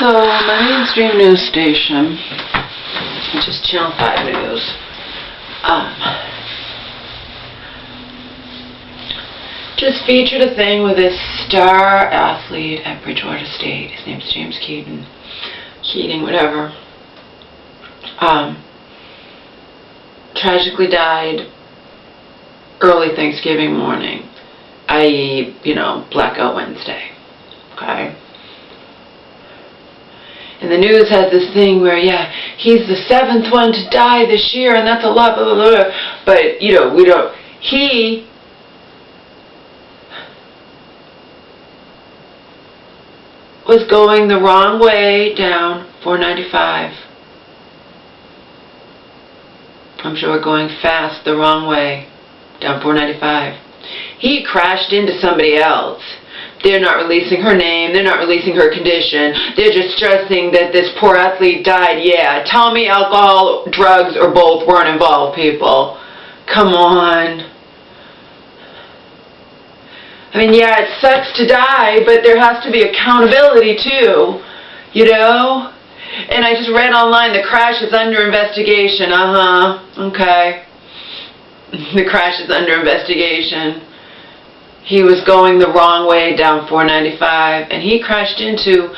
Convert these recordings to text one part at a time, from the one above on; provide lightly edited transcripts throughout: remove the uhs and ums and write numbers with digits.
So, my mainstream news station, which is Channel 5 News, just featured a thing with this star athlete at Bridgewater State. His name's James Keating, whatever. Tragically died early Thanksgiving morning, i.e., Blackout Wednesday. Okay? And the news has this thing where, yeah, he's the 7th one to die this year, and that's a lot, blah, blah, blah. But, he was going the wrong way down 495. I'm sure going fast the wrong way down 495. He crashed into somebody else. They're not releasing her name. They're not releasing her condition. They're just stressing that this poor athlete died. Yeah, tell me alcohol, drugs, or both weren't involved, people. Come on. I mean, yeah, it sucks to die, but there has to be accountability too, And I just read online the crash is under investigation. Okay. The crash is under investigation. He was going the wrong way down 495, and he crashed into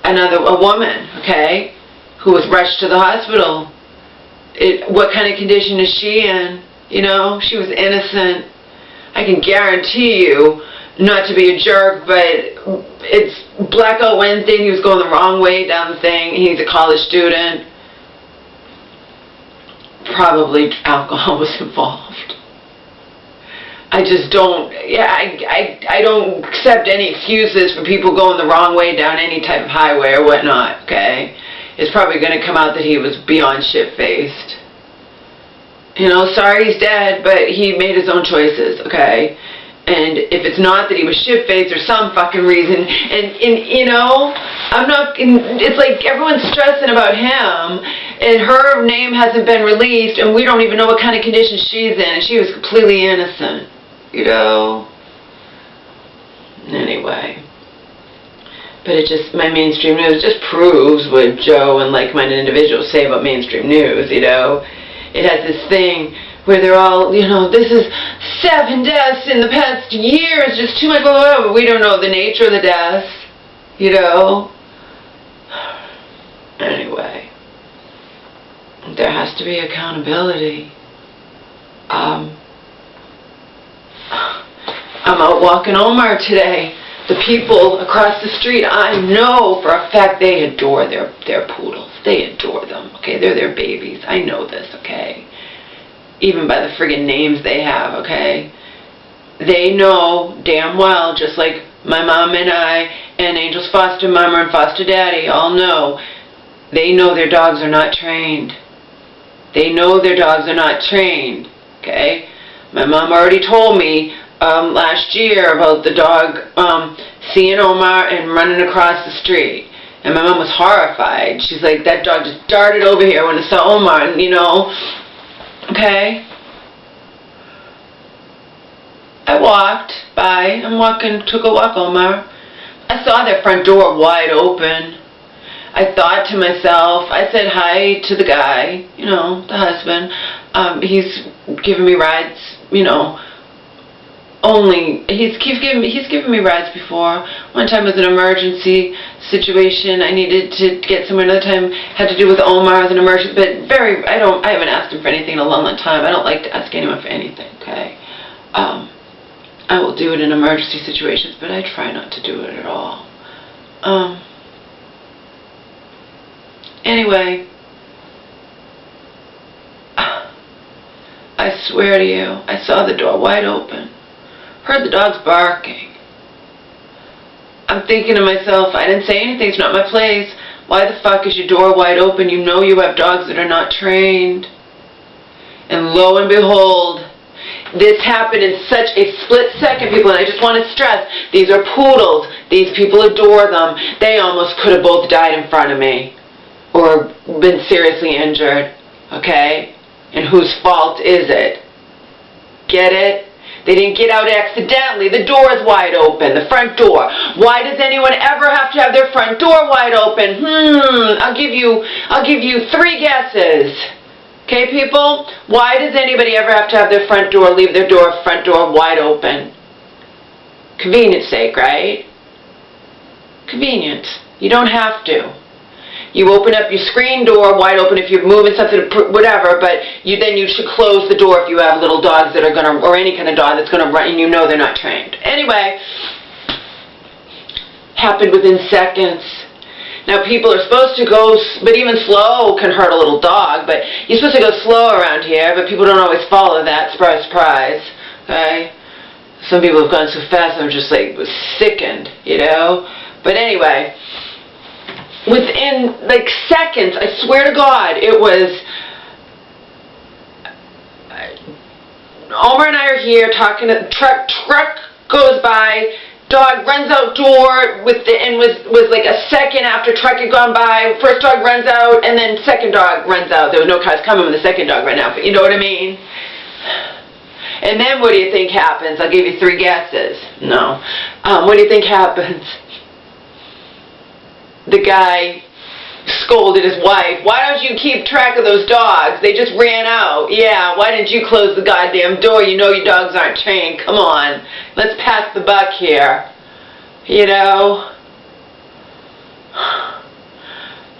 a woman, okay, who was rushed to the hospital. What kind of condition is she in? She was innocent. I can guarantee you, not to be a jerk, but it's Blackout Wednesday, and he was going the wrong way down the thing. He's a college student. Probably alcohol was involved. I just don't, I don't accept any excuses for people going the wrong way down any type of highway or whatnot, okay? It's probably going to come out that he was beyond shit-faced. Sorry he's dead, but he made his own choices, okay? And if it's not that he was shit-faced or some fucking reason, it's like everyone's stressing about him, and her name hasn't been released, and we don't even know what kind of condition she's in, and she was completely innocent. Anyway. But my mainstream news just proves what Joe and like-minded individuals say about mainstream news, It has this thing where they're all, this is 7 deaths in the past year, it's just too much, blah, blah, blah. But we don't know the nature of the deaths, Anyway. There has to be accountability. I'm out walking Omar today. The people across the street, I know for a fact they adore their poodles. They adore them, okay? They're their babies. I know this, okay? Even by the friggin' names they have, okay? They know damn well, just like my mom and I and Angel's foster mama and foster daddy all know, they know their dogs are not trained. They know their dogs are not trained, okay? My mom already told me last year about the dog seeing Omar and running across the street. And my mom was horrified. She's like, that dog just darted over here when it saw Omar, and okay? I walked by, took a walk, Omar. I saw their front door wide open. I thought to myself, I said hi to the guy, the husband. He's giving me rides, he's given me rides before. One time was an emergency situation. I needed to get somewhere. Another time had to do with Omar as an emergency. But I haven't asked him for anything in a long, long time. I don't like to ask anyone for anything, okay? I will do it in emergency situations, but I try not to do it at all. Anyway, I swear to you, I saw the door wide open. Heard the dogs barking. I'm thinking to myself, I didn't say anything, it's not my place. Why the fuck is your door wide open? You know you have dogs that are not trained. And lo and behold, this happened in such a split second, people, and I just want to stress, these are poodles. These people adore them. They almost could have both died in front of me or been seriously injured, okay? And whose fault is it? Get it? They didn't get out accidentally. The door is wide open, the front door. Why does anyone ever have to have their front door wide open? I'll give you 3 guesses. Okay, people? Why does anybody ever have to have their front door, leave their front door wide open? Convenience sake, right? Convenience. You don't have to. You open up your screen door wide open if you're moving something, whatever, but then you should close the door if you have little dogs that are going to, or any kind of dog that's going to run, and you know they're not trained. Anyway, happened within seconds. Now people are supposed to go, but even slow can hurt a little dog, but you're supposed to go slow around here, but people don't always follow that, surprise, surprise, okay? Some people have gone so fast, I'm just like, sickened, you know? But anyway, within like seconds, I swear to God, it was, Omar and I are here talking, truck goes by, dog runs out door was like a second after truck had gone by, first dog runs out, and then second dog runs out. There was no cars coming when the second dog ran out, but you know what I mean? And then what do you think happens? I'll give you 3 guesses. No. What do you think happens? The guy scolded his wife. Why don't you keep track of those dogs? They just ran out. Yeah, why didn't you close the goddamn door? You know your dogs aren't trained. Come on. Let's pass the buck here. You know?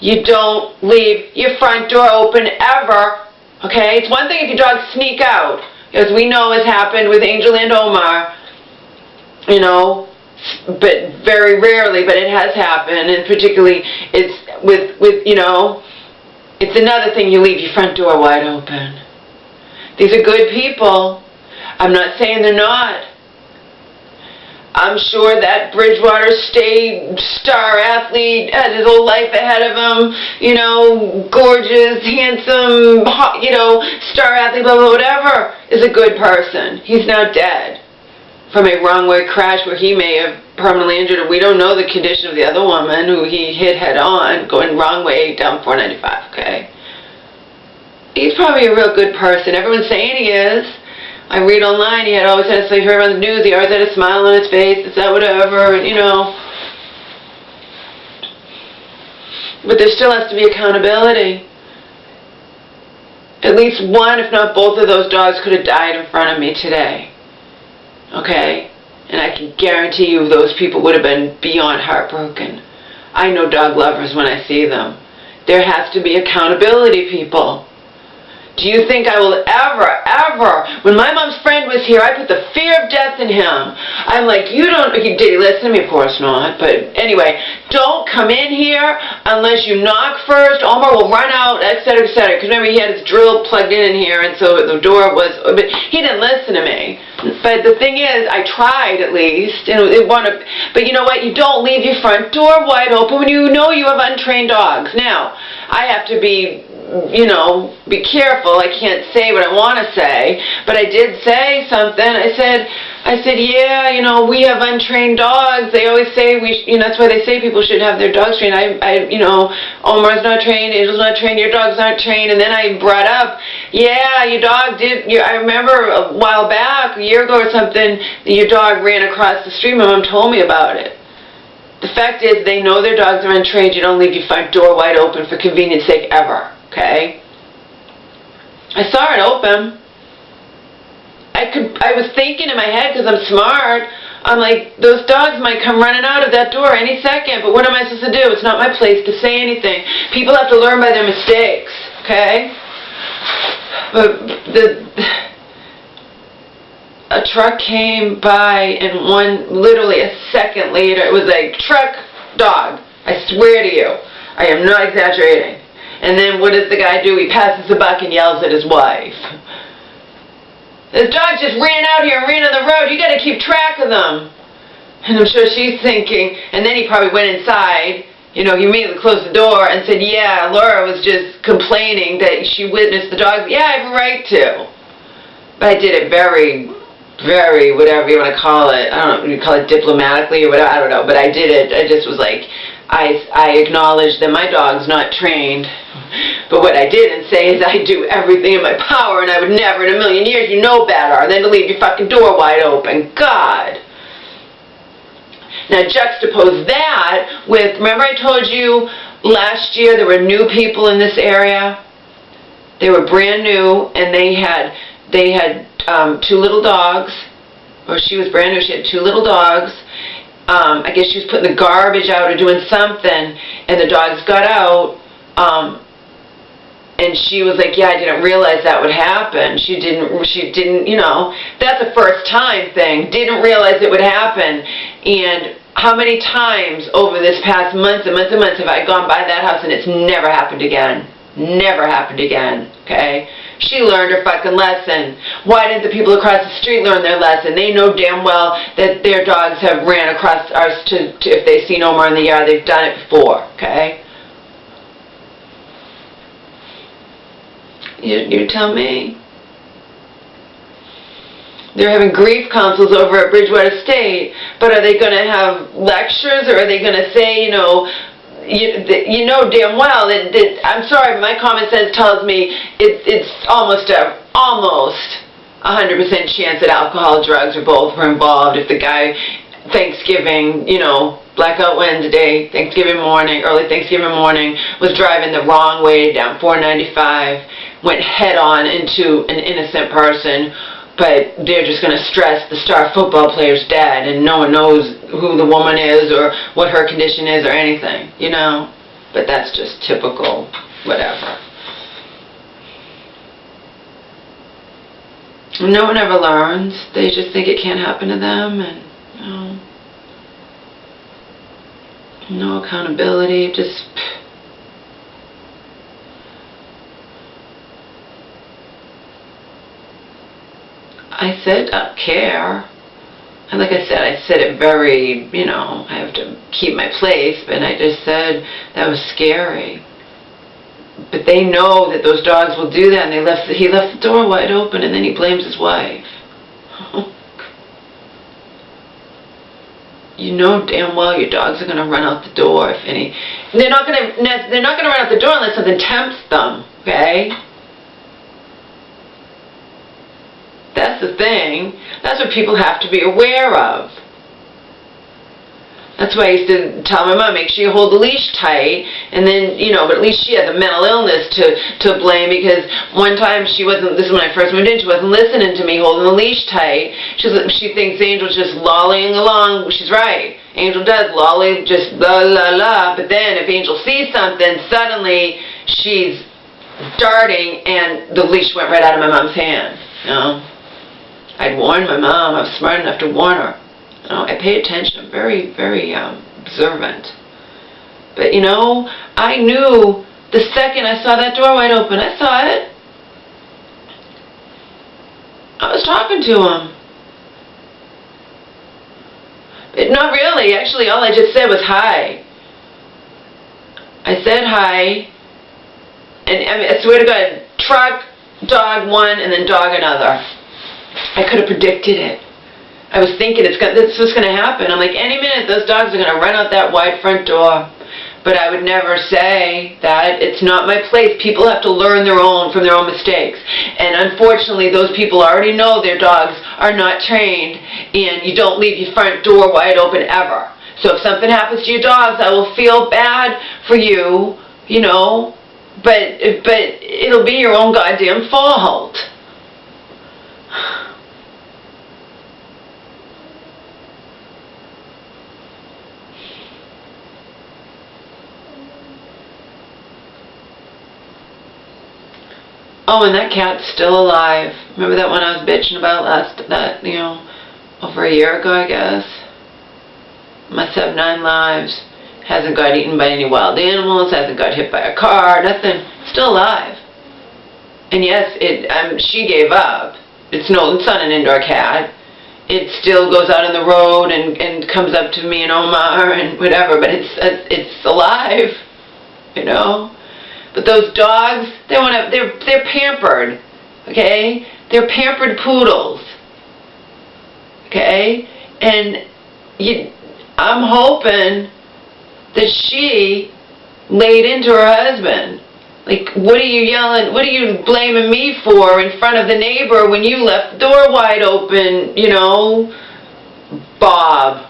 You don't leave your front door open ever. Okay? It's one thing if your dogs sneak out, as we know has happened with Angel and Omar. You know? But very rarely, but it has happened, and particularly it's with you know, it's another thing you leave your front door wide open. These are good people. I'm not saying they're not. I'm sure that Bridgewater State star athlete had his whole life ahead of him, you know, gorgeous, handsome, you know, star athlete, blah, blah, whatever, is a good person. He's now dead from a wrong-way crash where he may have permanently injured her. We don't know the condition of the other woman who he hit head-on, going wrong way down 495, okay? He's probably a real good person. Everyone's saying he is. I read online, he had always had, so you heard on the news, he always had a smile on his face, is that whatever, you know. But there still has to be accountability. At least one, if not both of those dogs could have died in front of me today. Okay? And I can guarantee you those people would have been beyond heartbroken. I know dog lovers when I see them. There has to be accountability, people. Do you think I will ever, when my mom's friend was here, I put the fear of death in him. I'm like, you don't, did he listen to me? Of course not. But anyway, don't come in here unless you knock first. Omar will run out, etc., etc. Because remember, he had his drill plugged in here, and so the door was, but he didn't listen to me. But the thing is, I tried at least, and but you know what? You don't leave your front door wide open when you know you have untrained dogs. Now, I have to be, you know, be careful. I can't say what I want to say, but I did say something. I said, yeah, you know, we have untrained dogs. They always say you know, that's why they say people should have their dogs trained. You know, Omar's not trained, Angel's not trained, your dogs aren't trained. And then I brought up, yeah, your dog did. I remember a while back, a year ago or something, your dog ran across the street. My mom told me about it. The fact is, they know their dogs are untrained. You don't leave your front door wide open for convenience sake ever. Okay? I saw it open. I was thinking in my head, because I'm smart, I'm like, those dogs might come running out of that door any second, but what am I supposed to do? It's not my place to say anything. People have to learn by their mistakes, okay? But a truck came by, and literally a second later, it was like, truck, dog. I swear to you. I am not exaggerating. And then what does the guy do? He passes the buck and yells at his wife. This dog just ran out here and ran on the road. You got to keep track of them. And I'm sure she's thinking, and then he probably went inside. You know, he immediately closed the door and said, yeah, Laura was just complaining that she witnessed the dog. Yeah, I have a right to. But I did it very, very, whatever you want to call it. I don't know, you call it diplomatically or whatever. I don't know. But I did it. I just was like, I acknowledge that my dog's not trained, But what I didn't say is I do everything in my power, and I would never in a million years, you know better, than to leave your fucking door wide open. God. Now juxtapose that with, remember I told you last year there were new people in this area? They were brand new, and they had 2 little dogs, or she was brand new, she had 2 little dogs. I guess she was putting the garbage out or doing something, and the dogs got out, and she was like, yeah, I didn't realize that would happen. She didn't, you know, that's a first time thing. Didn't realize it would happen. And how many times over this past months and months and months have I gone by that house and it's never happened again? Never happened again, okay? She learned her fucking lesson. Why didn't the people across the street learn their lesson? They know damn well that their dogs have ran across ours to if they see no more in the yard, they've done it before, okay? You tell me. They're having grief councils over at Bridgewater State, but are they going to have lectures, or are they going to say, you know damn well that I'm sorry, but my common sense tells me it's almost a 100% chance that alcohol, drugs, or both were involved. If the guy Thanksgiving, Blackout Wednesday, Thanksgiving morning, early Thanksgiving morning, was driving the wrong way down 495, went head on into an innocent person, but they're just going to stress the star football player's dead, and no one knows who the woman is or what her condition is or anything, But that's just typical, whatever. No one ever learns. They just think it can't happen to them, and no accountability, just... I said, I don't care. And like I said it very, I have to keep my place, but I just said that was scary. But they know that those dogs will do that, and he left the door wide open, and then he blames his wife. You know damn well your dogs are going to run out the door if any. They're not going to run out the door unless something tempts them, okay? That's the thing. That's what people have to be aware of. That's why I used to tell my mom, make sure you hold the leash tight, and then, but at least she had the mental illness to blame, because one time this is when I first moved in, she wasn't listening to me holding the leash tight. She thinks Angel's just lollying along. She's right. Angel does lolly, just la la la, but then if Angel sees something, suddenly she's darting, and the leash went right out of my mom's hand, I'd warned my mom. I was smart enough to warn her. I pay attention. I'm very, very observant. But, I knew the second I saw that door wide open. I saw it. I was talking to him. Not really. Actually, all I just said was hi. I said hi. And I swear to God, truck, dog one, and then dog another. I could have predicted it. I was thinking this was going to happen. I'm like, any minute those dogs are going to run out that wide front door. But I would never say that. It's not my place. People have to learn from their own mistakes. And unfortunately, those people already know their dogs are not trained, and you don't leave your front door wide open ever. So if something happens to your dogs, I will feel bad for you, but it'll be your own goddamn fault. Oh, and that cat's still alive. Remember that one I was bitching about over a year ago, I guess? Must have 9 lives. Hasn't got eaten by any wild animals, hasn't got hit by a car, nothing. Still alive. And yes, she gave up. It's not an indoor cat. It still goes out on the road and comes up to me and Omar and whatever, but it's alive, But those dogs, they're pampered, okay? They're pampered poodles, okay? And I'm hoping that she laid into her husband, Like, what are you yelling, what are you blaming me for in front of the neighbor when you left the door wide open, you know? Bob.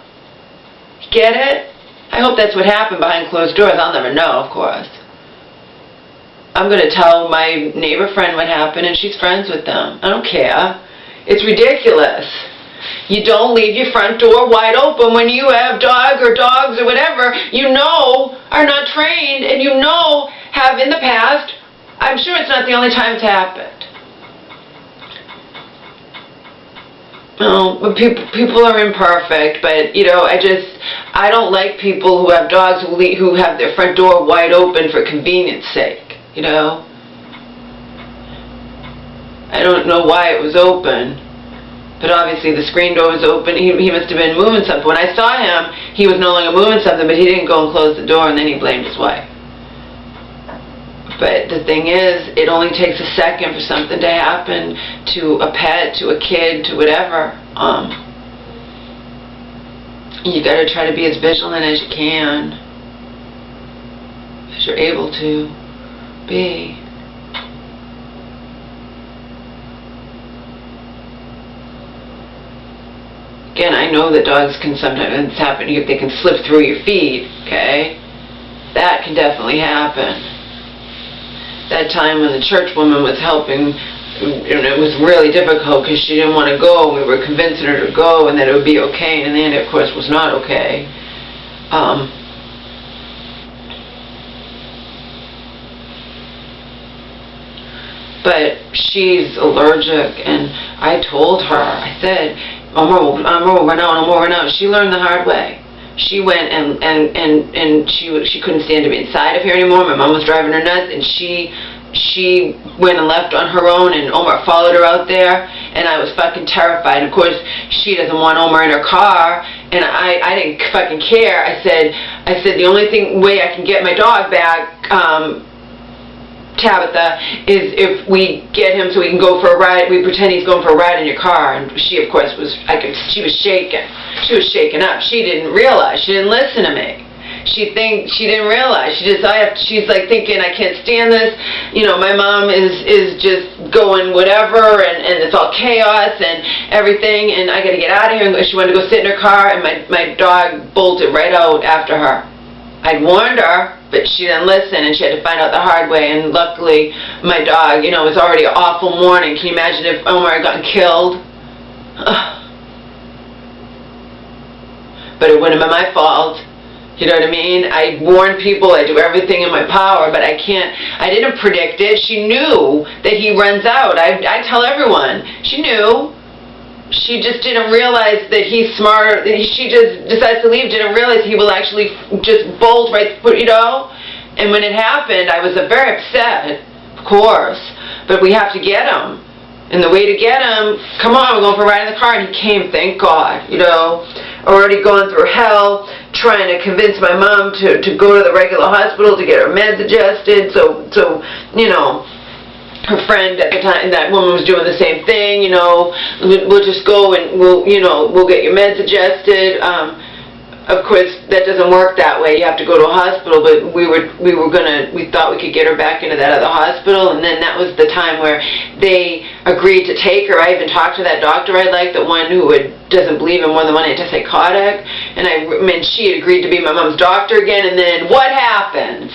Get it? I hope that's what happened behind closed doors. I'll never know, of course. I'm going to tell my neighbor friend what happened, and she's friends with them. I don't care. It's ridiculous. You don't leave your front door wide open when you have dogs or whatever you know are not trained, and you know have in the past. I'm sure it's not the only time it's happened. Well, people are imperfect, but, you know, I don't like people who have dogs who have their front door wide open for convenience sake, you know. I don't know why it was open, but obviously the screen door was open. He must have been moving something. When I saw him, he was no longer moving something, but he didn't go and close the door, and then he blamed his wife. But the thing is, it only takes a second for something to happen to a pet, to a kid, to whatever. You got to try to be as vigilant as you can, as you're able to be. Again, I know that dogs can sometimes happen. They can slip through your feet, okay? That can definitely happen. That time when the church woman was helping, and it was really difficult because she didn't want to go, and we were convincing her to go and that it would be okay, and in the end, of course, was not okay. But she's allergic, and I told her, I said, I'm over now. She learned the hard way. She went and she couldn't stand to be inside of here anymore. My mom was driving her nuts, and she went and left on her own, and Omar followed her out there, and I was fucking terrified. Of course, she doesn't want Omar in her car, and I didn't fucking care. I said the only way I can get my dog back, Tabitha, is if we get him so we can go for a ride. We pretend he's going for a ride in your car. And she, of course, she was shaking. She was shaken up. She didn't realize. She didn't listen to me. She didn't realize. She's like thinking, I can't stand this. You know, my mom is just going whatever, and it's all chaos and everything, and I got to get out of here. And she wanted to go sit in her car, and my dog bolted right out after her. I'd warned her, but she didn't listen, and she had to find out the hard way. And luckily, my dog, you know, it was already an awful morning. Can you imagine if Omar had gotten killed? But it wouldn't have been my fault. You know what I mean? I warn people, I do everything in my power, but I didn't predict it. She knew that he runs out. I tell everyone. She knew. She just didn't realize that he's smart. She just decides to leave, didn't realize he will actually just bolt right, you know? And when it happened, I was very upset, of course, but we have to get him. And the way to get him, come on, we're going for a ride in the car, and he came, thank God, you know? Already going through hell, trying to convince my mom to go to the regular hospital to get her meds adjusted, so you know, her friend at the time, that woman was doing the same thing, you know, we'll just go and we'll get your meds adjusted. Of course, that doesn't work that way. You have to go to a hospital, but we thought we could get her back into that other hospital, and then that was the time where they agreed to take her. I even talked to that doctor I like, the one who doesn't believe in more than one antipsychotic, and she had agreed to be my mom's doctor again, and then what happens?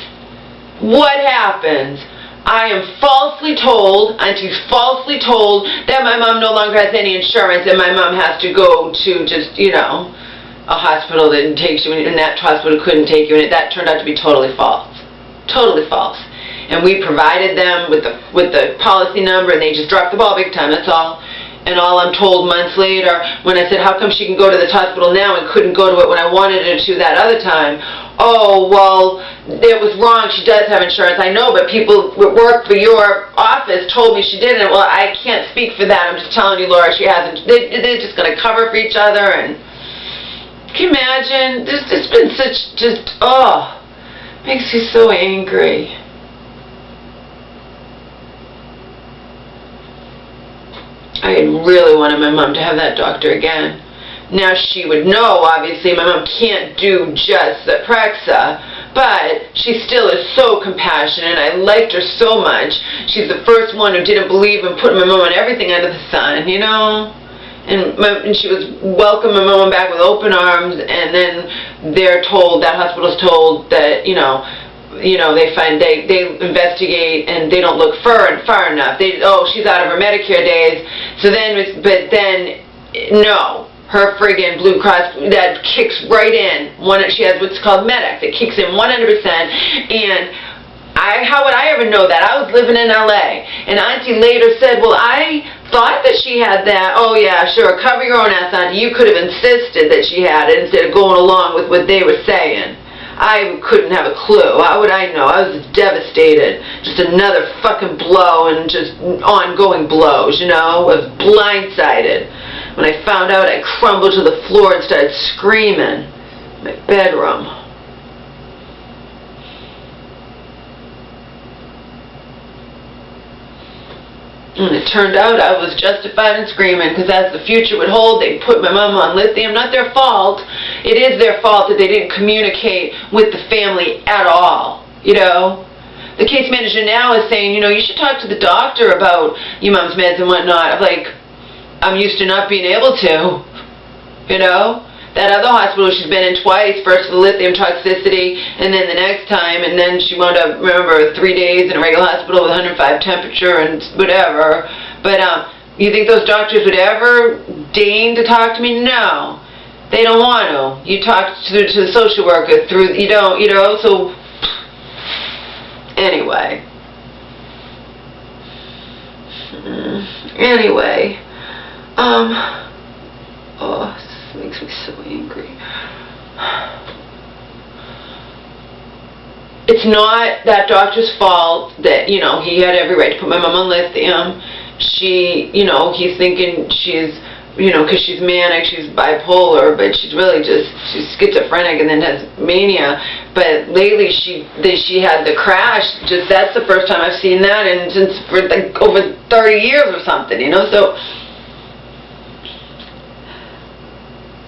What happens? I am falsely told, Auntie's falsely told, that my mom no longer has any insurance, and my mom has to go to just, you know, a hospital that takes you, and that hospital couldn't take you, and that turned out to be totally false. Totally false. And we provided them with the policy number, and they just dropped the ball big time, that's all. And all I'm told months later, when I said, how come she can go to this hospital now and couldn't go to it when I wanted her to that other time? Oh, well, it was wrong. She does have insurance. I know, but people who work for your office told me she didn't. Well, I can't speak for that. I'm just telling you, Laura, she hasn't. They're just going to cover for each other. And can you imagine? There's been such makes you so angry. I really wanted my mom to have that doctor again. Now she would know, obviously, my mom can't do just the Prexa, but she she still is so compassionate. I liked her so much. She's the first one who didn't believe in putting my mom on everything under the sun, you know? And she was welcoming my mom back with open arms, and then they're told, that hospital's told that, they investigate and they don't look far enough. She's out of her Medicare days. No, her friggin' Blue Cross, that kicks right in. She has what's called Medex. It kicks in 100%. And how would I ever know that? I was living in LA. And Auntie later said, well, I thought that she had that. Oh yeah, sure, cover your own ass, Auntie. You could have insisted that she had it instead of going along with what they were saying. I couldn't have a clue. How would I know? I was devastated. Just another fucking blow, and just ongoing blows, I was blindsided. When I found out, I crumbled to the floor and started screaming in my bedroom. And it turned out I was justified in screaming, because as the future would hold, they put my mom on lithium. Not their fault. It is their fault that they didn't communicate with the family at all, The case manager now is saying, you should talk to the doctor about your mom's meds and whatnot. I'm like, I'm used to not being able to, That other hospital she's been in twice, first for the lithium toxicity, and then the next time, and then she wound up, 3 days in a regular hospital with 105 temperature and whatever. But you think those doctors would ever deign to talk to me? No. They don't want to. You talk to the social worker through, so anyway. This makes me so angry. It's not that doctor's fault that, he had every right to put my mom on lithium. He's thinking she's, because she's manic, she's bipolar, but she's really she's schizophrenic and then has mania. But lately she had the crash. That's the first time I've seen that, and since for like over 30 years or something, so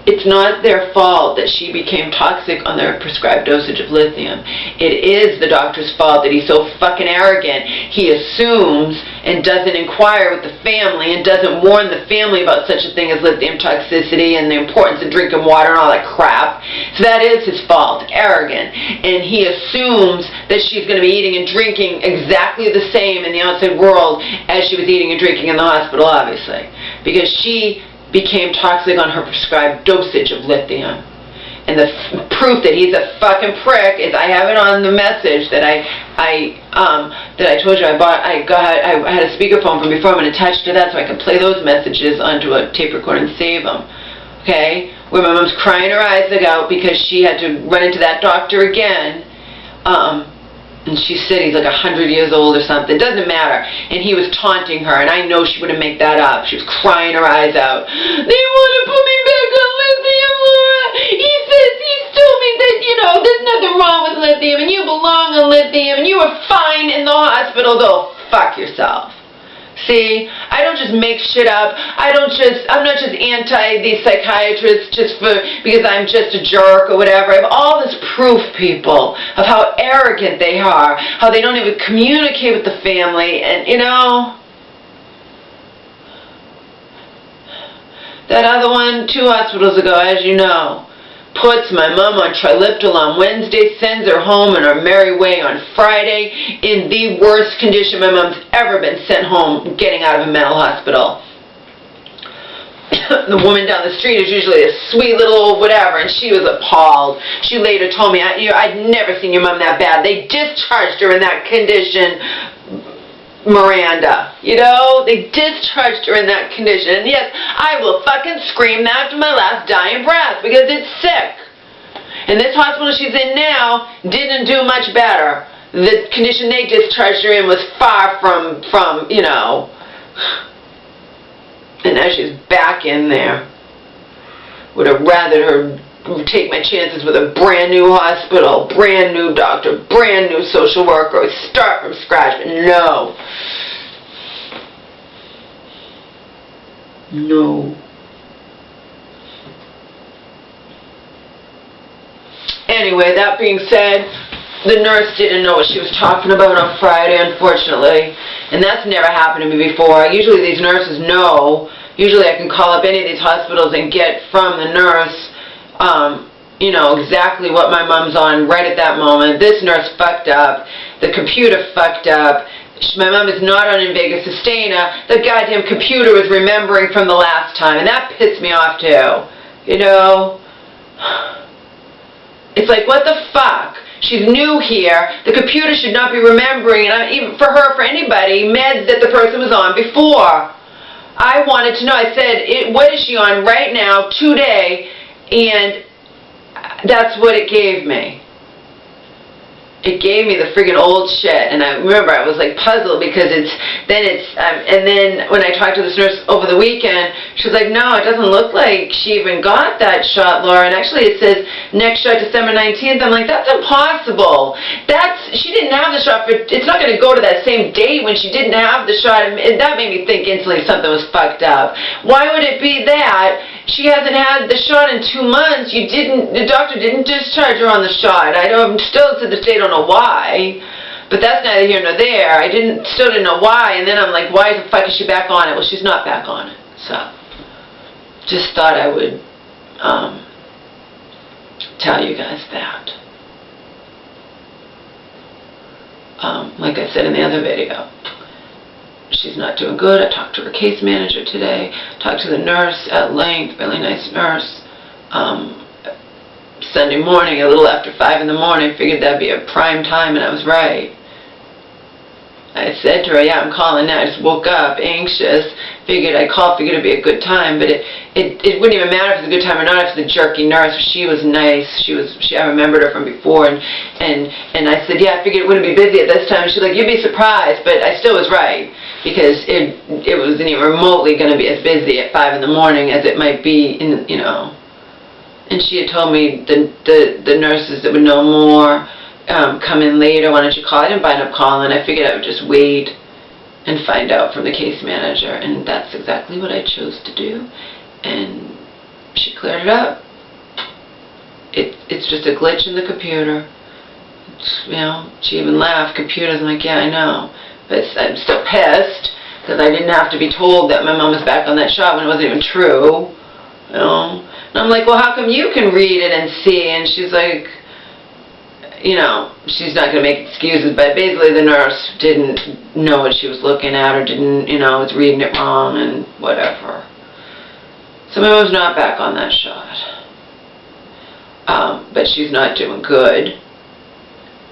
it's not their fault that she became toxic on their prescribed dosage of lithium. It is the doctor's fault that he's so fucking arrogant. He assumes and doesn't inquire with the family and doesn't warn the family about such a thing as lithium toxicity and the importance of drinking water and all that crap. So that is his fault, arrogant. And he assumes that she's going to be eating and drinking exactly the same in the outside world as she was eating and drinking in the hospital, obviously. Because she became toxic on her prescribed dosage of lithium. And the proof that he's a fucking prick is I have it on the message that I told you I had a speakerphone from before. I'm going to attach to that so I can play those messages onto a tape recorder and save them. Okay? Where my mom's crying her eyes out because she had to run into that doctor again. And she said he's like 100 years old or something. It doesn't matter. And he was taunting her, and I know she wouldn't make that up. She was crying her eyes out. They want to put me back on lithium, Laura. He told me that, there's nothing wrong with lithium, and you belong on lithium, and you were fine in the hospital. Go fuck yourself. See, I don't just make shit up. I'm not just anti these psychiatrists because I'm just a jerk or whatever. I have all this proof, people, of how arrogant they are, how they don't even communicate with the family, and that other one 2 hospitals ago, as you know, puts my mom on triliptal on Wednesday, sends her home on her merry way on Friday in the worst condition my mom's ever been sent home getting out of a mental hospital. The woman down the street is usually a sweet little whatever, and she was appalled. She later told me, I'd never seen your mom that bad. They discharged her in that condition, Miranda. They discharged her in that condition. And yes, I will fucking scream that to my last dying breath because it's sick. And this hospital she's in now didn't do much better. The condition they discharged her in was far from and now she's back in there. Would have rather her take my chances with a brand new hospital, brand new doctor, brand new social worker, start from scratch, but no. No. Anyway, that being said, the nurse didn't know what she was talking about on Friday, unfortunately. And that's never happened to me before. Usually these nurses know. Usually I can call up any of these hospitals and get from the nurse, you know, exactly what my mom's on right at that moment. This nurse fucked up. The computer fucked up. My mom is not on Invega Sustainer. The goddamn computer was remembering from the last time. And that pissed me off too. You know? It's like, what the fuck? She's new here. The computer should not be remembering, and even for her, for anybody, meds that the person was on before. I wanted to know. I said, what is she on right now, today? And that's what it gave me. It gave me the friggin' old shit, and I remember I was like puzzled because and then when I talked to this nurse over the weekend, she was like, no, it doesn't look like she even got that shot, Laura, and actually it says next shot December 19th. I'm like, that's impossible. She didn't have the shot it's not going to go to that same date when she didn't have the shot, and that made me think instantly something was fucked up. Why would it be that? She hasn't had the shot in 2 months. The doctor didn't discharge her on the shot. Still to this day don't know why, but that's neither here nor there. I still didn't know why, and then I'm like, why the fuck is she back on it? Well, she's not back on it. So, just thought I would tell you guys that. Like I said in the other video, she's not doing good. I talked to her case manager today, talked to the nurse at length, really nice nurse. Sunday morning, a little after 5 in the morning, figured that'd be a prime time, and I was right. I said to her, yeah, I'm calling now. I just woke up anxious, figured I'd call, figured it'd be a good time, but it wouldn't even matter if it was a good time or not if the jerky nurse. She was nice. I remembered her from before, and I said, yeah, I figured it wouldn't be busy at this time. And she's like, you'd be surprised, but I still was right, because it wasn't even remotely going to be as busy at 5 in the morning as it might be in, you know. And she had told me the nurses that would know more come in later. Why don't you call? I didn't wind up calling. I figured I would just wait and find out from the case manager, and that's exactly what I chose to do. And she cleared it up. It's just a glitch in the computer. You know, she even laughed. Computers. I'm like, yeah, I know, but I'm still pissed because I didn't have to be told that my mom was back on that shot when it wasn't even true. You know. And I'm like, well, how come you can read it and see? And she's like, you know, she's not going to make excuses, but basically the nurse didn't know what she was looking at, or didn't, you know, was reading it wrong and whatever. So my mom's not back on that shot. But she's not doing good.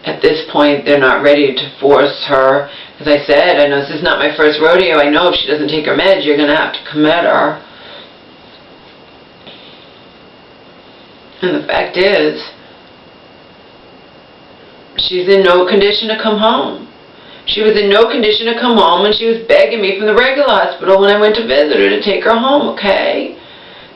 At this point, they're not ready to force her. As I said, I know this is not my first rodeo. I know if she doesn't take her meds, you're going to have to commit her. And the fact is, she's in no condition to come home. She was in no condition to come home, and she was begging me from the regular hospital when I went to visit her to take her home, okay?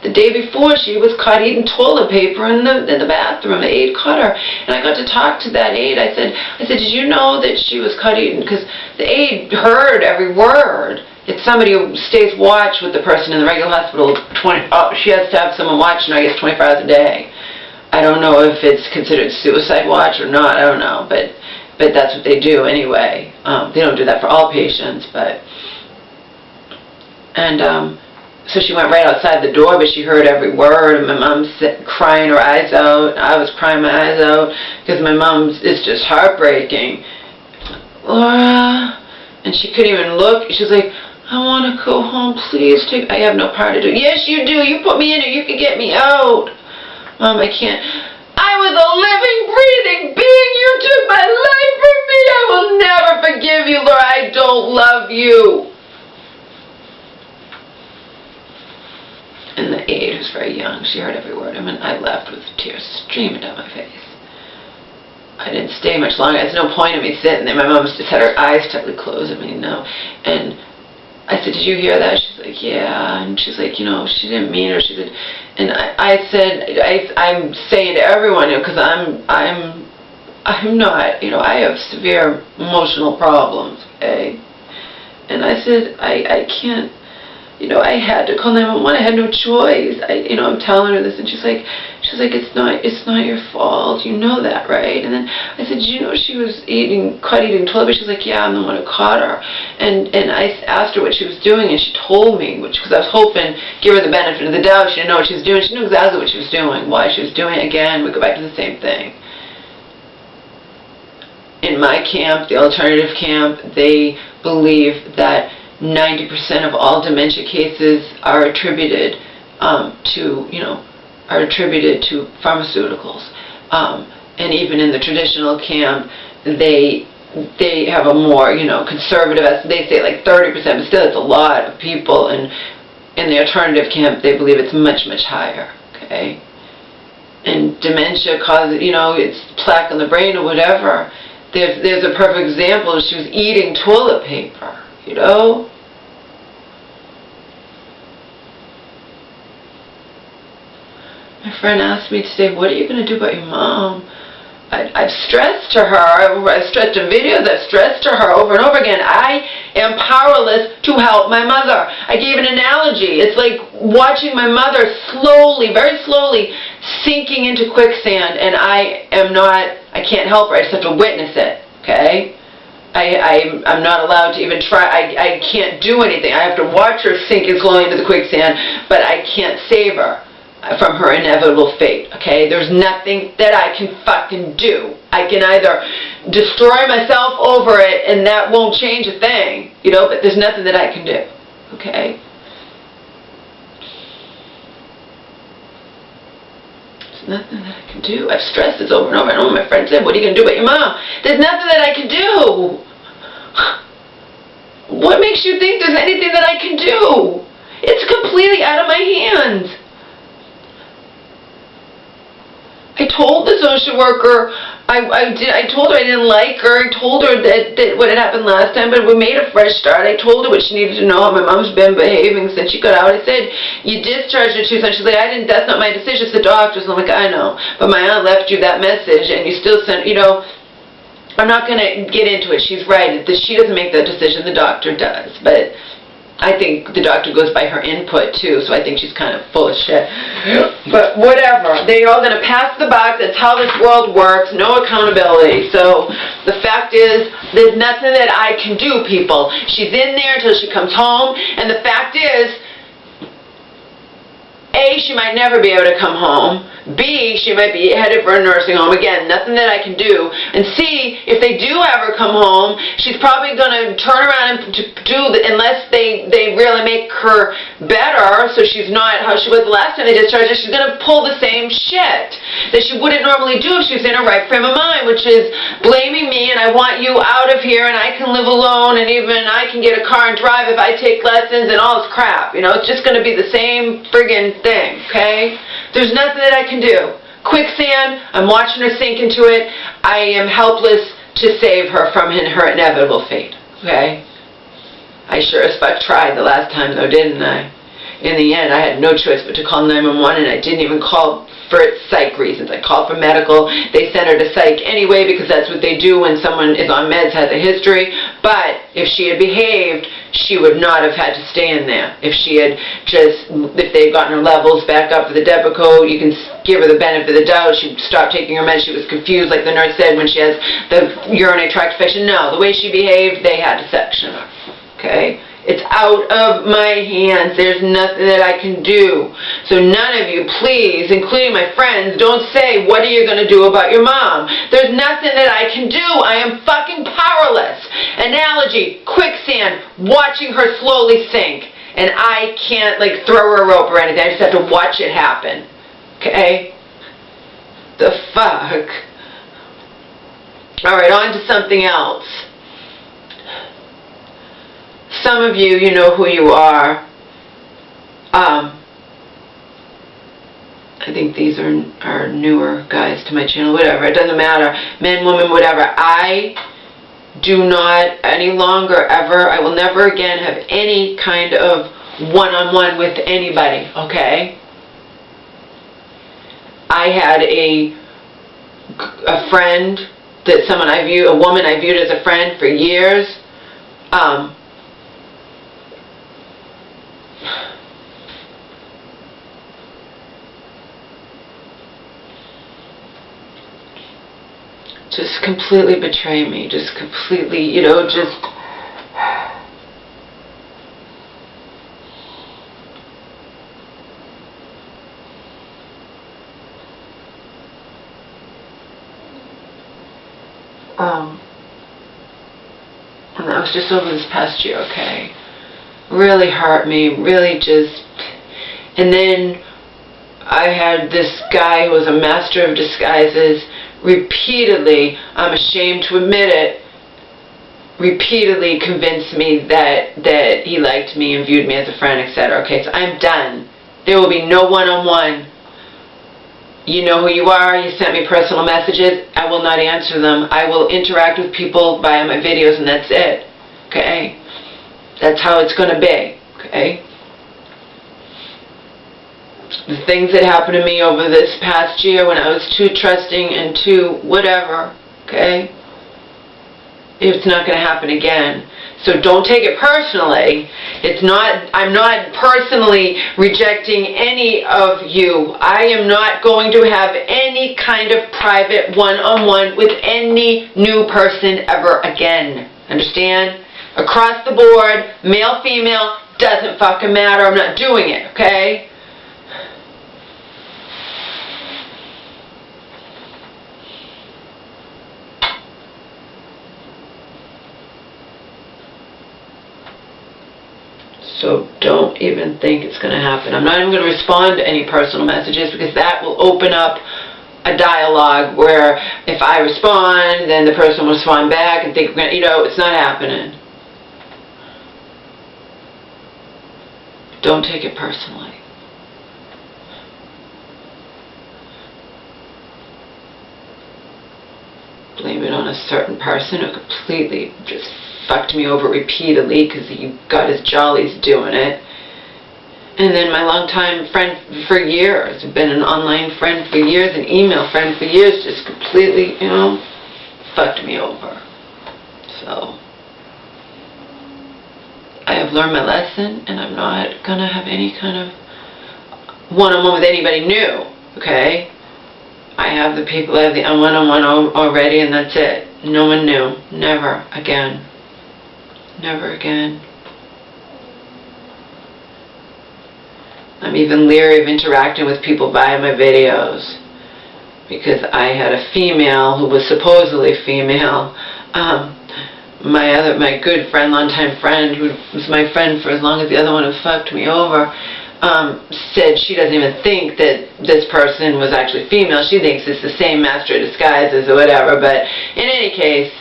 The day before, she was caught eating toilet paper in the bathroom. The aide caught her. And I got to talk to that aide. I said, did you know that she was caught eating? Because the aide heard every word. It's somebody who stays watch with the person in the regular hospital. She has to have someone watching her, I guess, 24 hours a day. I don't know if it's considered suicide watch or not. I don't know, but that's what they do anyway. They don't do that for all patients, but so she went right outside the door, but she heard every word. And my mom's crying her eyes out. I was crying my eyes out because my mom's. It's just heartbreaking. Laura, and she couldn't even look. She was like, I want to go home, please. I have no part to do. Yes, you do. You put me in it. You can get me out. Mom, I can't. I was a living, breathing being. You took my life from me. I will never forgive you, Laura. I don't love you. And the aide, who's very young, she heard every word. I mean, I left with tears streaming down my face. I didn't stay much longer. There's no point in me sitting there. My mom just had her eyes tightly closed. I mean, no. And I said, did you hear that? She's like, yeah. And she's like, you know, she didn't mean her. She said, and I said, I'm saying to everyone, you know, because I'm not, you know, I have severe emotional problems, okay? And I said, I can't, you know, I had to call 911. I had no choice. You know, I'm telling her this, and she's like, She's like, it's not your fault. You know that, right? And then I said, did you know she was caught eating toilet paper? She's like, yeah, I'm the one who caught her. And I asked her what she was doing, and she told me, because I was hoping, give her the benefit of the doubt. She didn't know what she was doing. She knew exactly what she was doing, why she was doing it. Again, we go back to the same thing. In my camp, the alternative camp, they believe that 90% of all dementia cases are attributed to pharmaceuticals. And even in the traditional camp, they have a more, conservative, they say like 30%, but still it's a lot of people. And in the alternative camp, they believe it's much, much higher, okay? And dementia causes, it's plaque in the brain or whatever. There's a perfect example. She was eating toilet paper, My friend asked me today, what are you going to do about your mom? I've stressed to her, I've stressed in videos, I've stressed to her over and over again, I am powerless to help my mother. I gave an analogy. It's like watching my mother slowly, very slowly, sinking into quicksand, and I can't help her, I just have to witness it, okay? I'm not allowed to even try, I can't do anything. I have to watch her sink slowly into the quicksand, but I can't save her from her inevitable fate, okay? There's nothing that I can fucking do. I can either destroy myself over it, and that won't change a thing, but there's nothing that I can do, okay? There's nothing that I can do. I've stressed this over and over and over. My friend said, what are you going to do about your mom? There's nothing that I can do. What makes you think there's anything that I can do? It's completely out of my hands. I told the social worker, I told her I didn't like her. I told her that what had happened last time, but we made a fresh start. I told her what she needed to know, how my mom's been behaving since she got out. I said, you discharged her too soon. She's like, that's not my decision, it's the doctor's. And I'm like, I know, but my aunt left you that message, and you still sent, I'm not going to get into it. She's right. She doesn't make that decision, the doctor does, but I think the doctor goes by her input too, so I think she's kind of full of shit. But whatever. They're all going to pass the buck. That's how this world works. No accountability. So the fact is, there's nothing that I can do, people. She's in there until she comes home, and the fact is, A, she might never be able to come home. B, she might be headed for a nursing home. Again, nothing that I can do. And C, if they do have her come home, she's probably going to turn around and unless they really make her better, so she's not how she was the last time they discharged her, she's going to pull the same shit that she wouldn't normally do if she was in her right frame of mind, which is blaming me, and I want you out of here, and I can live alone, and even I can get a car and drive if I take lessons, and all this crap. It's just going to be the same friggin' thing, okay? There's nothing that I can do. Quicksand, I'm watching her sink into it. I am helpless to save her from her inevitable fate, okay? I sure as fuck tried the last time though, didn't I? In the end, I had no choice but to call 911, and I didn't even call for psych reasons. I called for medical. They sent her to psych anyway because that's what they do when someone is on meds, has a history. But if she had behaved, she would not have had to stay in there. If they had gotten her levels back up to the Depakote, you can give her the benefit of the doubt. She stopped taking her meds. She was confused, like the nurse said, when she has the urinary tract infection. No, the way she behaved, they had to section her. Okay? It's out of my hands. There's nothing that I can do. So none of you, please, including my friends, don't say, what are you going to do about your mom? There's nothing that I can do. I am fucking powerless. Analogy, quicksand, watching her slowly sink. And I can't, throw her a rope or anything. I just have to watch it happen. Okay? The fuck? Alright, on to something else. Some of you, you know who you are. I think these are newer guys to my channel, whatever. It doesn't matter. Men, women, whatever. I do not any longer, ever, I will never again have any kind of one-on-one with anybody, okay? I had a friend, a woman I viewed as a friend for years. just completely betray me, just completely, you know, just... And that was just over this past year, okay? Really hurt me, really just... And then I had this guy who was a master of disguises repeatedly, I'm ashamed to admit it, repeatedly convinced me that he liked me and viewed me as a friend, etc. Okay, so I'm done. There will be no one-on-one. You know who you are, you sent me personal messages, I will not answer them. I will interact with people via my videos and that's it. Okay? That's how it's going to be. Okay? The things that happened to me over this past year when I was too trusting and too whatever, okay? It's not going to happen again. So don't take it personally. I'm not personally rejecting any of you. I am not going to have any kind of private one-on-one with any new person ever again. Understand? Across the board, male, female, doesn't fucking matter. I'm not doing it, okay? So don't even think it's going to happen. I'm not even going to respond to any personal messages because that will open up a dialogue where if I respond, then the person will respond back and think we're going to, you know, it's not happening. Don't take it personally. Blame it on a certain person who completely just fucked me over repeatedly because he got his jollies doing it. And then my longtime friend for years, been an online friend for years, an email friend for years, just completely, you know, fucked me over. So I have learned my lesson, and I'm not gonna have any kind of one-on-one with anybody new, okay? I have the people, I have the one-on-one already, and that's it. No one new. Never again. Never again. I'm even leery of interacting with people via my videos because I had a female who was supposedly female. My good friend, longtime friend, who was my friend for as long as the other one who fucked me over, said she doesn't even think that this person was actually female. She thinks it's the same master of disguises or whatever. But in any case,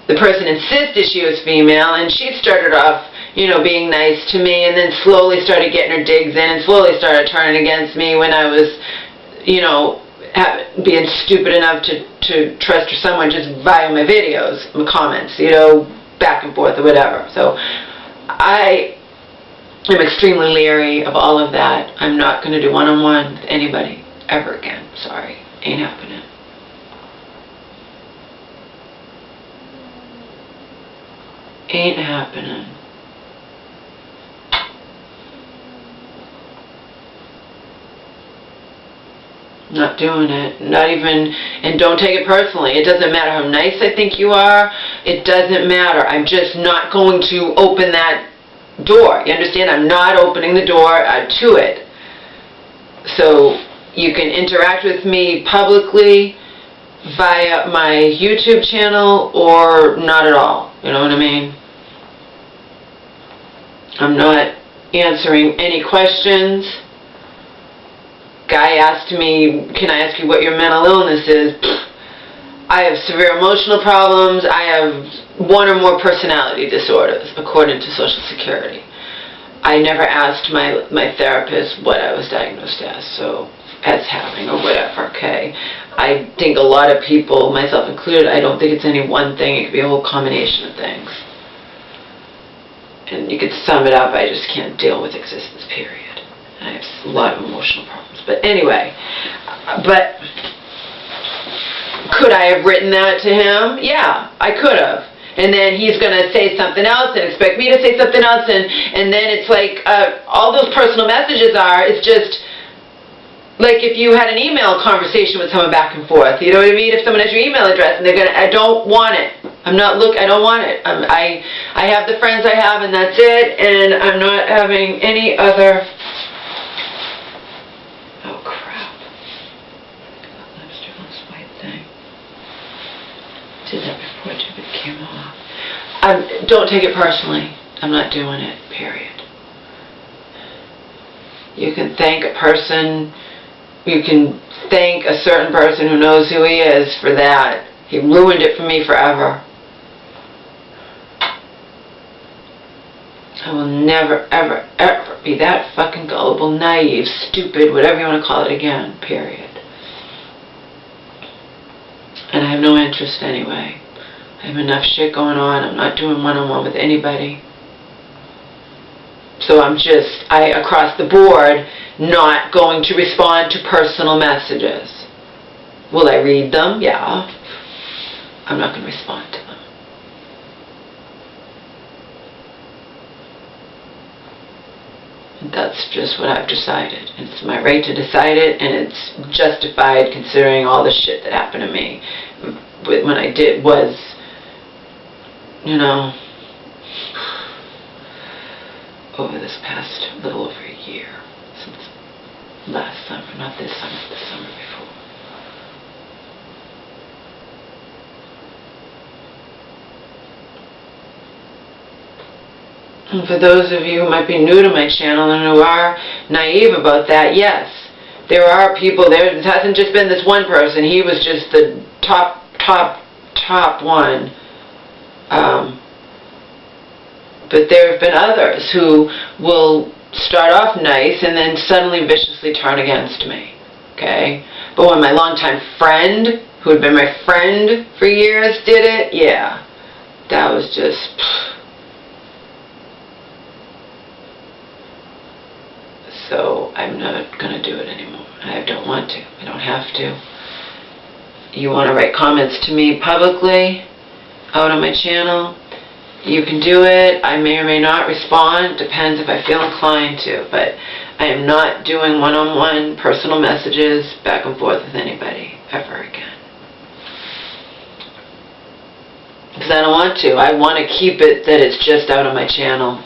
the person insisted she was female, and she started off, you know, being nice to me, and then slowly started getting her digs in, and slowly started turning against me when I was, you know, being stupid enough to trust someone just via my videos, my comments, you know, back and forth or whatever. So I am extremely leery of all of that. I'm not going to do one-on-one with anybody ever again. Sorry. Ain't happening. Ain't happening. Not doing it. Not even, and don't take it personally. It doesn't matter how nice I think you are. It doesn't matter. I'm just not going to open that door. You understand? I'm not opening the door to it. So you can interact with me publicly via my YouTube channel or not at all. You know what I mean? I'm not answering any questions. Guy asked me, can I ask you what your mental illness is? I have severe emotional problems. I have one or more personality disorders, according to Social Security. I never asked my therapist what I was diagnosed as having or whatever, okay? I think a lot of people, myself included, I don't think it's any one thing. It could be a whole combination of things. And you could sum it up, I just can't deal with existence, period. And I have a lot of emotional problems. But anyway, but could I have written that to him? Yeah, I could have. And then he's going to say something else and expect me to say something else. And then it's like all those personal messages are, it's just Like if you had an email conversation with someone back and forth, you know what I mean? If someone has your email address and they're gonna, I don't want it. I don't want it. I have the friends I have and that's it, and I'm not having any other. Oh crap! Lipstick on this white thing. Did that before too, but it came off. Don't take it personally. I'm not doing it. Period. You can thank a person. You can thank a certain person who knows who he is for that. He ruined it for me forever. I will never, ever, ever be that fucking gullible, naive, stupid, whatever you want to call it again. Period. And I have no interest anyway. I have enough shit going on. I'm not doing one-on-one with anybody. So I'm just, across the board, not going to respond to personal messages. Will I read them? Yeah. I'm not going to respond to them. And that's just what I've decided. It's my right to decide it, and it's justified considering all the shit that happened to me. When I did was, you know, over this past little over a year, since last summer, not this summer, the summer before. And for those of you who might be new to my channel and who are naive about that, yes, there are people there. It hasn't just been this one person. He was just the top one. But there have been others who will start off nice and then suddenly viciously turn against me. Okay? But when my longtime friend, who had been my friend for years, did it, yeah, that was just... So I'm not going to do it anymore. I don't want to. I don't have to. You want to write comments to me publicly out on my channel? You can do it. I may or may not respond. Depends if I feel inclined to. But I am not doing one-on-one personal messages back and forth with anybody ever again. Because I don't want to. I want to keep it that it's just out on my channel.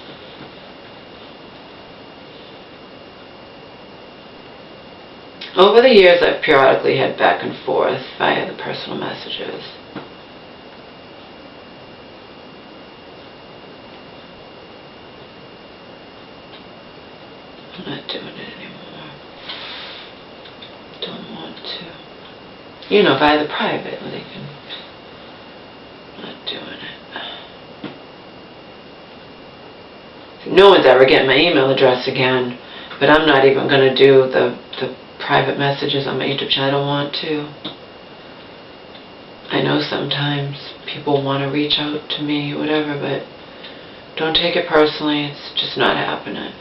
Over the years, I've periodically had back and forth via the personal messages. I'm not doing it anymore. Don't want to. You know, via the private, where they can... Not doing it. No one's ever getting my email address again, but I'm not even going to do the private messages on my YouTube channel. I don't want to. I know sometimes people want to reach out to me, whatever, but don't take it personally. It's just not happening.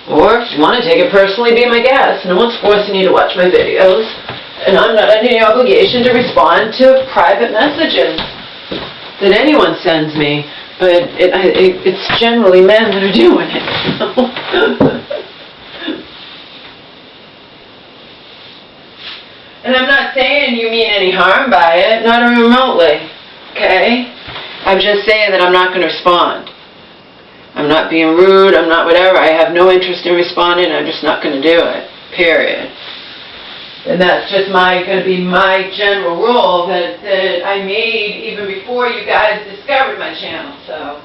Or if you want to take it personally, be my guest. No one's forcing you to watch my videos. And I'm not under any obligation to respond to private messages that anyone sends me. But it's generally men that are doing it. And I'm not saying you mean any harm by it. Not even remotely. Okay? I'm just saying that I'm not going to respond. I'm not being rude, I'm not whatever, I have no interest in responding, I'm just not going to do it, period. And that's just going to be my general rule that I made even before you guys discovered my channel, so.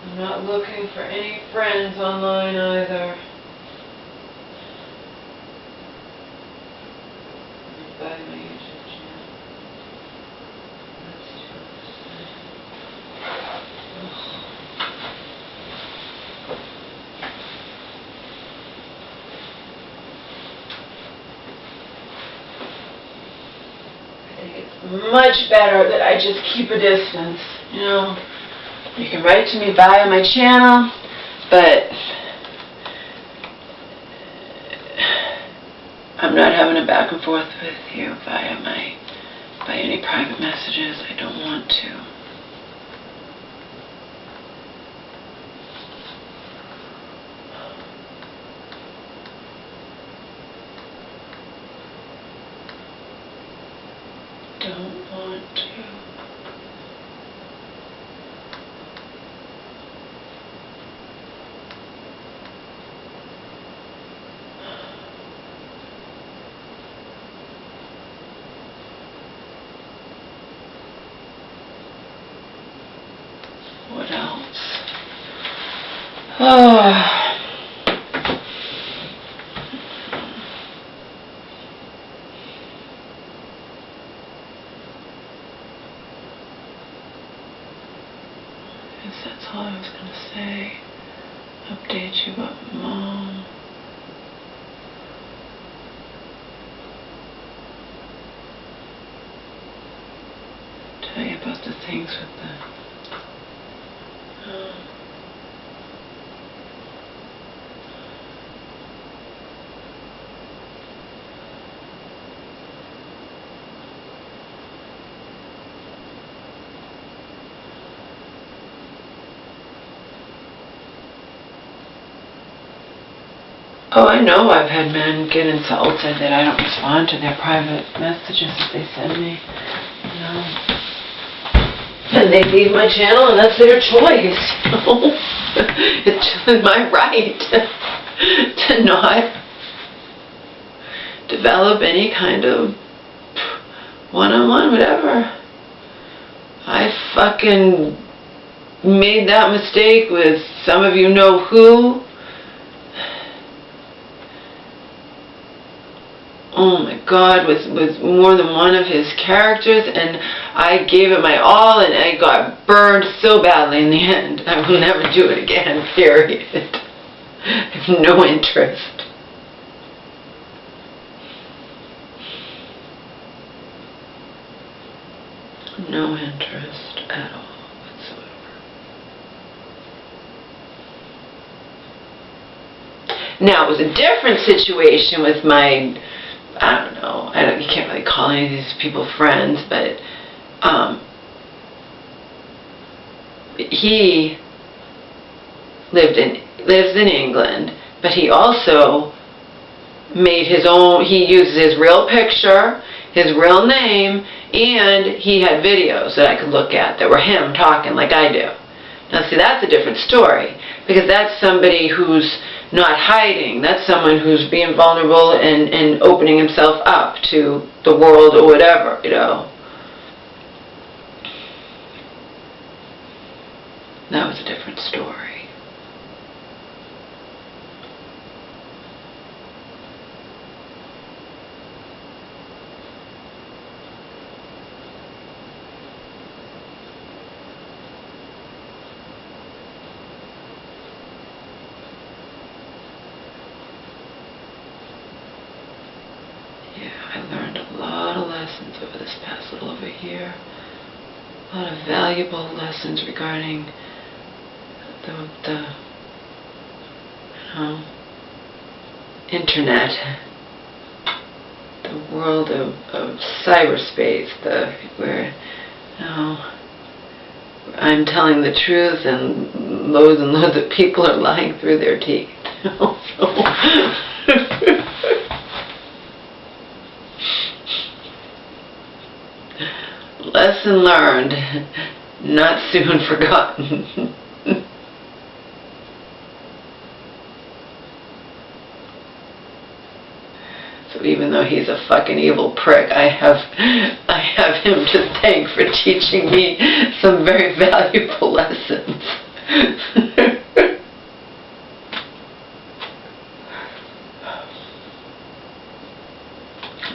I'm not looking for any friends online either. By my YouTube channel. much better that I just keep a distance, you know. You can write to me via my channel, but I'm not having a back and forth with you by any private messages. I don't want to. Don't want to. What else? Oh. I guess that's all I was going to say. Update you about Mom. Tell you about the things with the oh, I know I've had men get insulted that I don't respond to their private messages that they send me, you know. And they leave my channel, and that's their choice, you know. It's my right to not develop any kind of one-on-one, whatever. I fucking made that mistake with some of you know who. Oh my God, was more than one of his characters, and I gave it my all, and I got burned so badly in the end. I will never do it again, period. I have no interest. No interest at all whatsoever. Now, it was a different situation with my, I don't know, you can't really call any of these people friends, but he lives in England, but he also made his own, he uses his real picture, his real name, and he had videos that I could look at that were him talking like I do. Now see, that's a different story, because that's somebody who's not hiding. That's someone who's being vulnerable and opening himself up to the world or whatever, you know. That was a different story. I learned a lot of lessons over this past little over year. A lot of valuable lessons regarding the you know, internet, the world of cyberspace, where you know, I'm telling the truth and loads of people are lying through their teeth. You know, so lesson learned, not soon forgotten. So even though he's a fucking evil prick, I have him to thank for teaching me some very valuable lessons.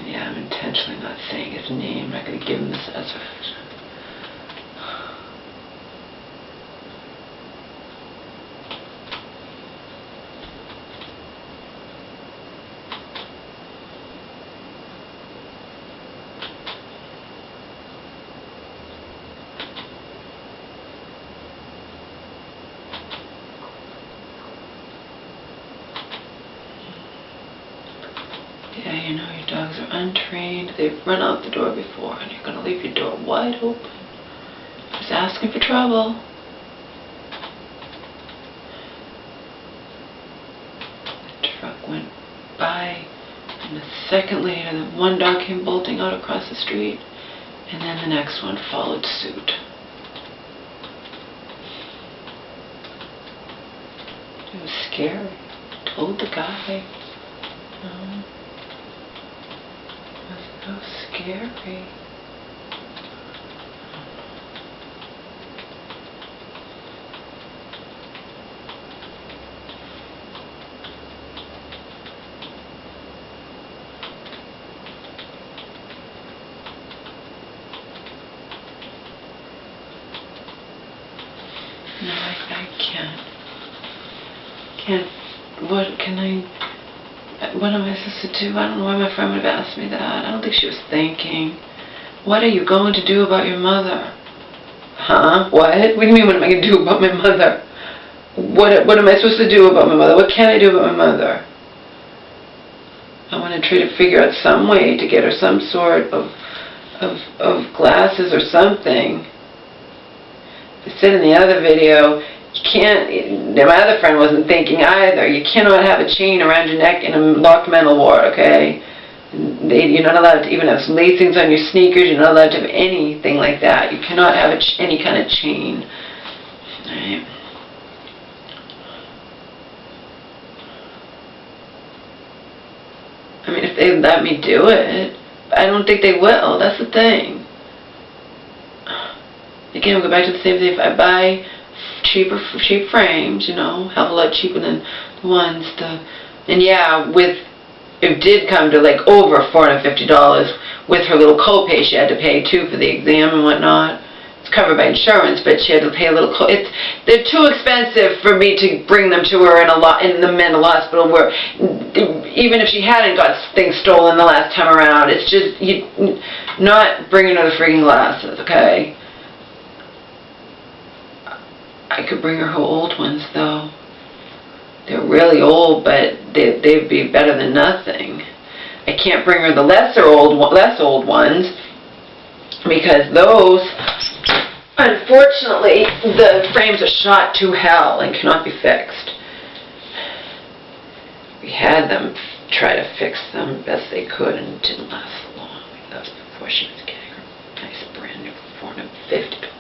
Yeah, I'm intentionally not saying his name. I'm not going to give him the satisfaction. untrained. They've run out the door before, and you're going to leave your door wide open. Just asking for trouble. The truck went by, and a second later, the one dog came bolting out across the street, and then the next one followed suit. It was scary. I told the guy. It was so scary. No, I can't. What am I supposed to do? I don't know why my friend would have asked me that. I don't think she was thinking. What are you going to do about your mother? Huh? What? What do you mean, what am I going to do about my mother? What am I supposed to do about my mother? What can I do about my mother? I want to try to figure out some way to get her some sort of glasses or something. I said in the other video, you can't, my other friend wasn't thinking either, you cannot have a chain around your neck in a locked mental ward, okay? You're not allowed to even have lacings on your sneakers, you're not allowed to have anything like that. You cannot have any kind of chain. Right? I mean, if they let me do it, I don't think they will, that's the thing. Again, we'll go back to the same thing. If I buy cheap frames, you know, hell of a lot cheaper than the ones, and yeah, it did come to like over $450 with her little copay she had to pay too for the exam and whatnot. It's covered by insurance, but she had to pay a little. They're too expensive for me to bring them to her in the mental hospital. Where even if she hadn't got things stolen the last time around, it's just not bringing her the freaking glasses, okay? I could bring her old ones though. They're really old, but they'd be better than nothing. I can't bring her the less old ones because those, unfortunately, the frames are shot to hell and cannot be fixed. We had them try to fix them best they could, and it didn't last so long. That was before she was getting her nice brand new $450.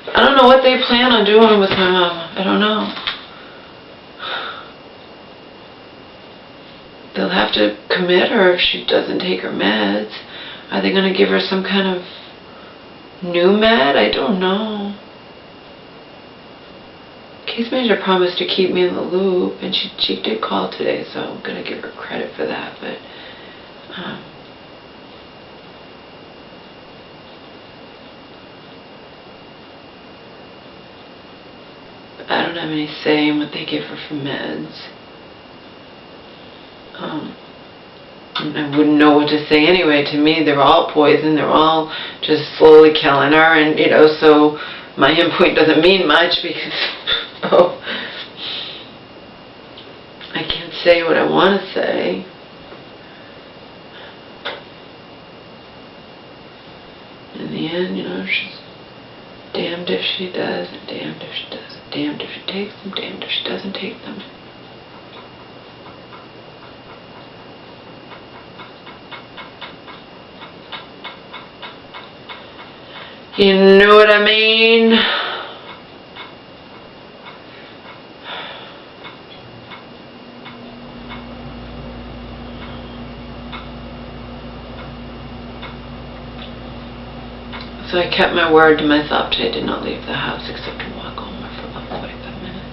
I don't know what they plan on doing with my mama. I don't know. They'll have to commit her if she doesn't take her meds. Are they going to give her some kind of new med? I don't know. Case manager promised to keep me in the loop, and she did call today, so I'm going to give her credit for that. But I don't have any say in what they give her for meds. And I wouldn't know what to say anyway. To me, they're all poison. They're all just slowly killing her, and so my endpoint doesn't mean much because I can't say what I want to say. In the end, she's damned if she does, and damned if she doesn't. Damned if she takes them, damned if she doesn't take them. You know what I mean? So I kept my word to myself today. I did not leave the house except to walk home for about 45 minutes.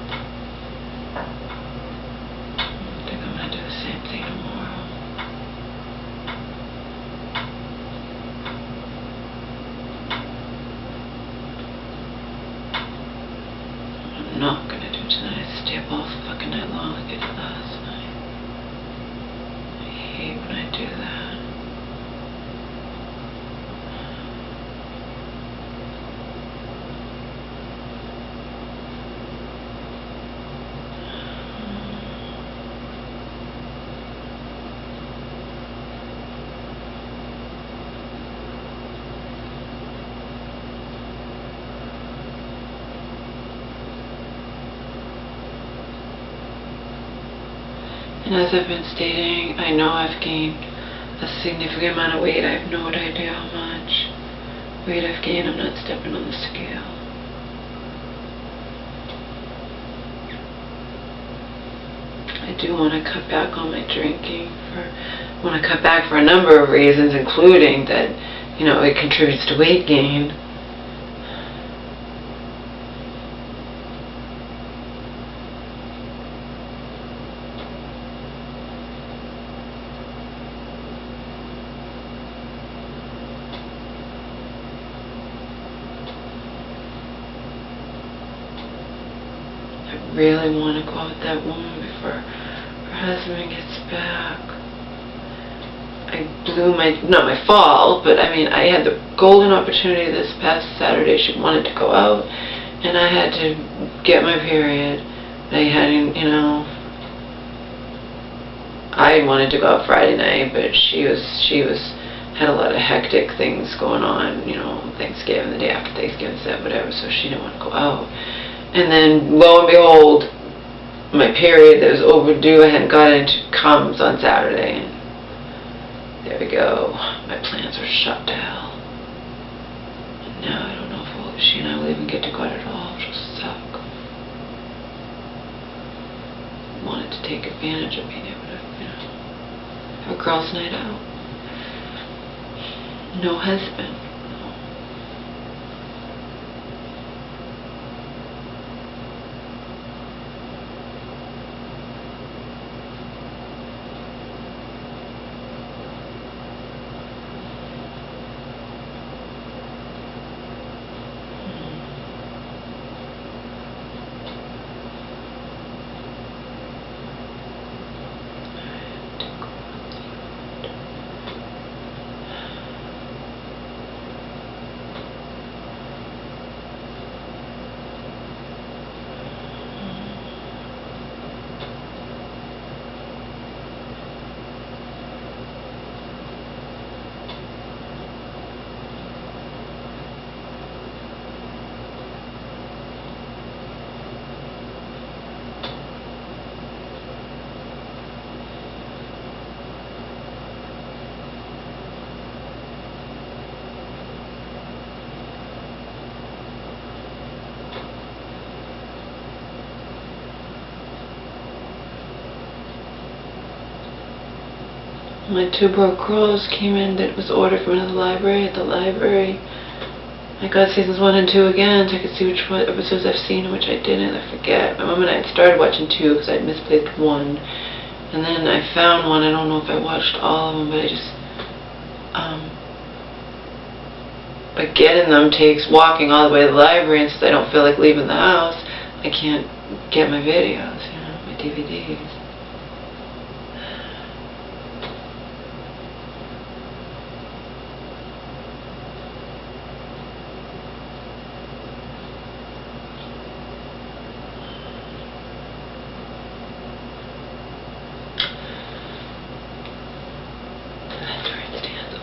I think I'm going to do the same thing tomorrow. I'm not going to And as I've been stating, I know I've gained a significant amount of weight. I have no idea how much weight I've gained. I'm not stepping on the scale. I do want to cut back on my drinking. I want to cut back for a number of reasons, including that, you know, it contributes to weight gain. I really want to go out with that woman before her husband gets back. I blew not my fault, but I mean, I had the golden opportunity this past Saturday. She wanted to go out, and I had to get my period. I hadn't, you know, I wanted to go out Friday night, but she had a lot of hectic things going on, you know, Thanksgiving, the day after Thanksgiving, whatever, so she didn't want to go out. And then, lo and behold, my period that was overdue, I hadn't got it, comes on Saturday, and there we go. My plans were shut down. And now I don't know if she and I will even get to go out at all, which will suck. Wanted to take advantage of being able to, you know, have a girls' night out. No husband. My 2 broke girls came in that was ordered from another library. At the library, I got seasons 1 and 2 again, so I could see which episodes I've seen and which I didn't. I forget. My mom and I had started watching 2 because I had misplaced 1. And then I found 1. I don't know if I watched all of them, but I just... but getting them takes walking all the way to the library, and since I don't feel like leaving the house, I can't get my videos, you know, my DVDs.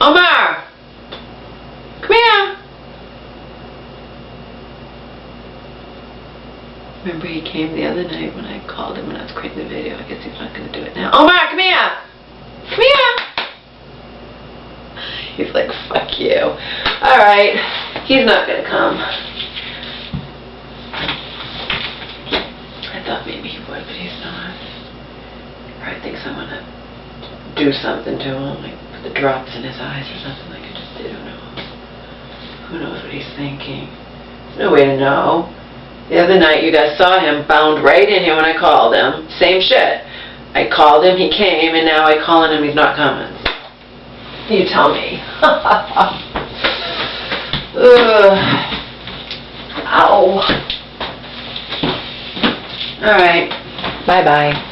Omar! Come here! Remember he came the other night when I called him when I was creating the video. I guess he's not going to do it now. Omar, come here! Come here! He's like, fuck you. Alright, he's not going to come. I thought maybe he would, but he's not. He probably thinks I'm going to do something to him, like the drops in his eyes or something like I just did. Who knows? Who knows what he's thinking? There's no way to know. The other night you guys saw him bound right in here when I called him. Same shit. I called him, he came, and now I call him, he's not coming. You tell me. Ugh. Ow. Alright. Bye-bye.